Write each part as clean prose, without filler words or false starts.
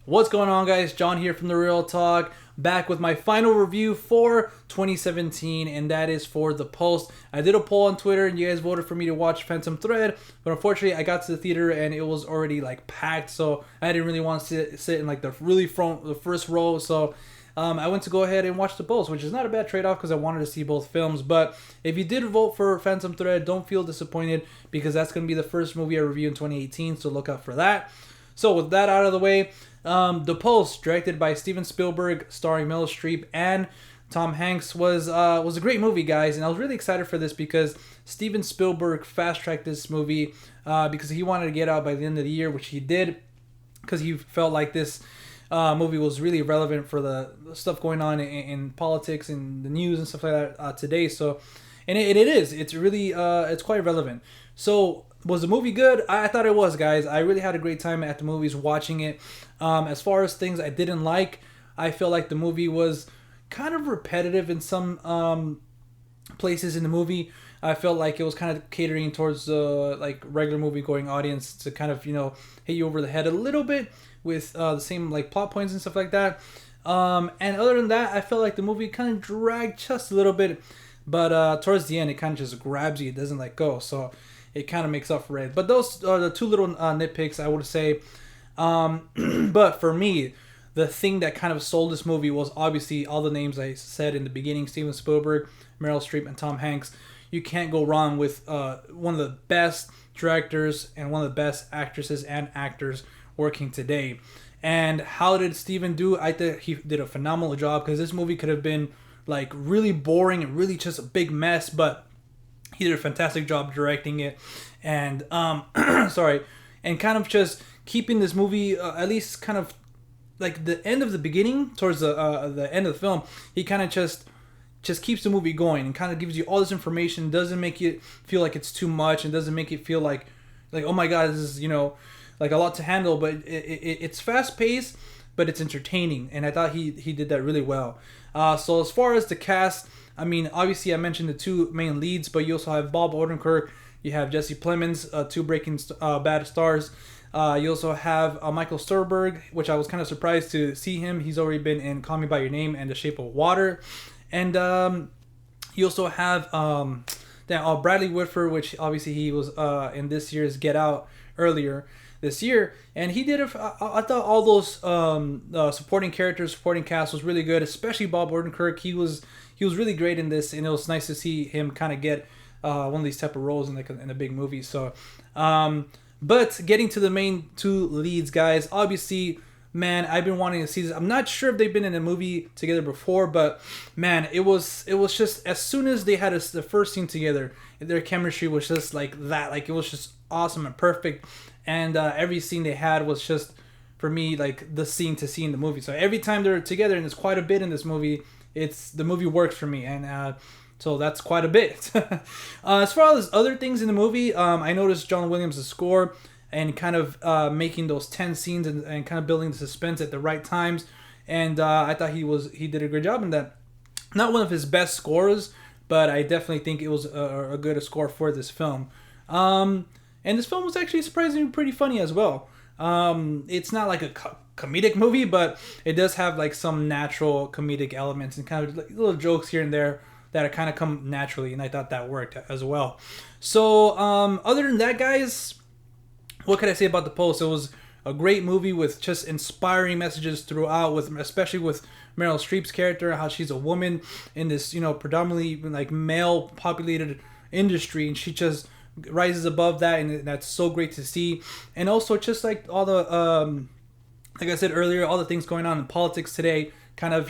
What's going on, guys? John here from The Real Talk, back with my final review for 2017, and that is for The Post. I did a poll on Twitter, and you guys voted for me to watch Phantom Thread, but unfortunately, I got to the theater and it was already like packed, so I didn't really want to sit in like the really front, the first row. So I went to go ahead and watch The Post, which is not a bad trade-off because I wanted to see both films. But if you did vote for Phantom Thread, don't feel disappointed because that's going to be the first movie I review in 2018, so look out for that. So with that out of the way, The Post, directed by Steven Spielberg, starring Meryl Streep and Tom Hanks, was a great movie, guys. And I was really excited for this because Steven Spielberg fast-tracked this movie because he wanted to get out by the end of the year, which he did, because he felt like this movie was really relevant for the stuff going on in politics and the news and stuff like that today. So, and it is. It's really it's quite relevant. So, was the movie good? I thought it was, guys. I really had a great time at the movies watching it. As far as things I didn't like, I feel like the movie was kind of repetitive in some places in the movie. I felt like it was kind of catering towards the like regular movie going audience to kind of hit you over the head a little bit with the same like plot points and stuff like that. And other than that, I felt like the movie kind of dragged just a little bit, but towards the end, it kind of just grabs you. It doesn't let go. So it kind of makes up for it. But those are the two little nitpicks, I would say. But for me, the thing that kind of sold this movie was obviously all the names I said in the beginning: Steven Spielberg, Meryl Streep, and Tom Hanks. You can't go wrong with one of the best directors and one of the best actresses and actors working today. And how did Steven do? I think he did a phenomenal job because this movie could have been like really boring and really just a big mess, but he did a fantastic job directing it, and sorry, and kind of just keeping this movie at least kind of like the end of the beginning towards the end of the film. He kind of just keeps the movie going and kind of gives you all this information. Doesn't make it feel like it's too much, and doesn't make it feel like oh my god, this is like a lot to handle. But it's fast paced, but it's entertaining, and I thought he did that really well. So as far as the cast, I mean, obviously I mentioned the two main leads, but you also have Bob Odenkirk, you have Jesse Plemons, two Breaking Bad stars. You also have Michael Stuhlbarg, which I was kind of surprised to see him. He's already been in Call Me by Your Name and The Shape of Water, and you also have Bradley Whitford, which obviously he was in this year's Get Out earlier this year, and he did. I thought all those supporting characters, supporting cast was really good, especially Bob Odenkirk. He was really great in this, and it was nice to see him kind of get one of these type of roles in a big movie. So, but getting to the main two leads, guys, obviously, man, I've been wanting to see this. I'm not sure if they've been in a movie together before, but man, it was just as soon as they had the first scene together, their chemistry was just like that. Like it was just awesome and perfect, and every scene they had was just, for me, like the scene to see in the movie. So every time they're together, and there's quite a bit in this movie, the movie works for me, and so that's quite a bit. As far as other things in the movie, I noticed John Williams' score and kind of making those tense scenes and kind of building the suspense at the right times. And I thought he did a great job in that. Not one of his best scores, but I definitely think it was a good score for this film. And this film was actually surprisingly pretty funny as well. It's not like a comedic movie, but it does have like some natural comedic elements and kind of like little jokes here and there that kind of come naturally, and I thought that worked as well. So other than that, guys, what could I say about The Post? It was a great movie with just inspiring messages throughout, especially with Meryl Streep's character, how she's a woman in this predominantly like male populated industry, and she just rises above that, and that's so great to see. And also just like all the like I said earlier, all the things going on in politics today, kind of,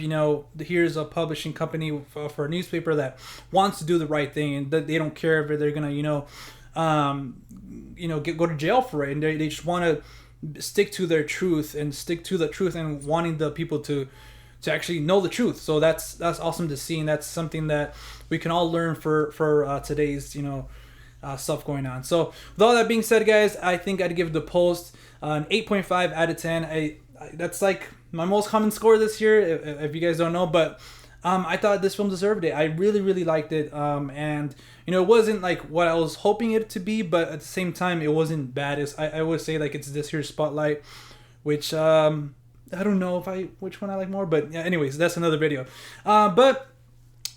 here's a publishing company for a newspaper that wants to do the right thing, and that they don't care if they're gonna go to jail for it, and they just want to stick to their truth and stick to the truth, and wanting the people to actually know the truth. So that's awesome to see, and that's something that we can all learn for today's stuff going on. So with all that being said, guys, I think I'd give The Post an 8.5 out of 10. That's like my most common score this year, if you guys don't know, but I thought this film deserved it. I really, really liked it, and it wasn't like what I was hoping it to be, but at the same time, it wasn't bad. I would say like it's this year's Spotlight, which I don't know which one I like more, but yeah, anyways, that's another video. But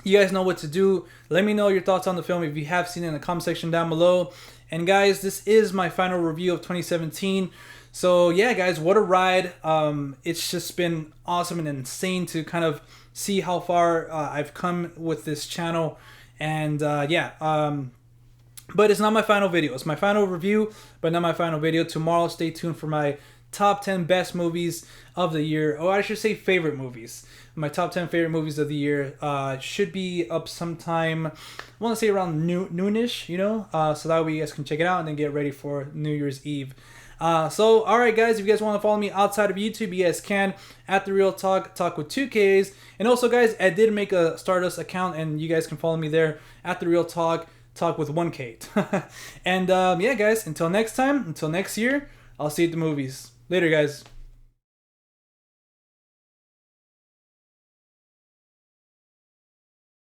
you guys know what to do. Let me know your thoughts on the film if you have seen it in the comment section down below. And guys, this is my final review of 2017. So yeah, guys, what a ride. It's just been awesome and insane to kind of see how far I've come with this channel. And but it's not my final video. It's my final review, but not my final video. Tomorrow, stay tuned for my top 10 best movies of the year. Or I should say favorite movies. My top 10 favorite movies of the year should be up sometime, I want to say around noonish, you know? So that way you guys can check it out and then get ready for New Year's Eve. So, alright guys, if you guys want to follow me outside of YouTube, you guys can at The Real Talk, talk with 2Ks. And also guys, I did make a Stardust account and you guys can follow me there at The Real Talk, talk with 1K. And yeah guys, until next time, until next year, I'll see you at the movies. Later guys.